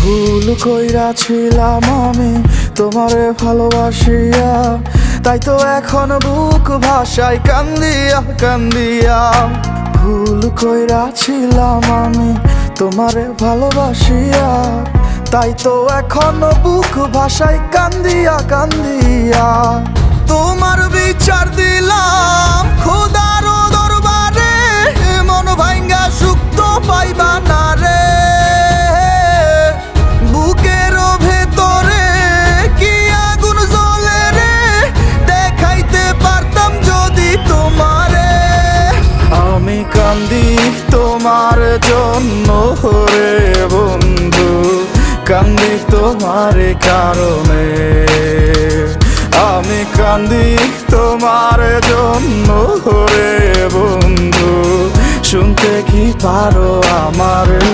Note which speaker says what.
Speaker 1: ভুল কইরাছিলাম আমি তোমারে ভালোবাসিয়া, তাই তো এখন বুক ভাষায় কান্দিয়া কান্দিয়া। ভুল কইরাছিলাম আমি তোমারে ভালোবাসিয়া, তাই তো এখন বুক ভাষায় কান্দিয়া কান্দিয়া। তোমার বিচার দিলাম খোদার দরবারে, মন ভাঙ্গা সুখ তো পাইবা না রে। বুকের ভেতরে কি আগুন জ্বলে রে, দেখাইতে পারতাম যদি তোমারে। আমি কান্দি তোমার জন্য রে বন্ধু, কান্দি তোমার কারণে। আমি কান্দি তোমার জন্য রে বন্ধু, শুনতে কি পারো আমারে?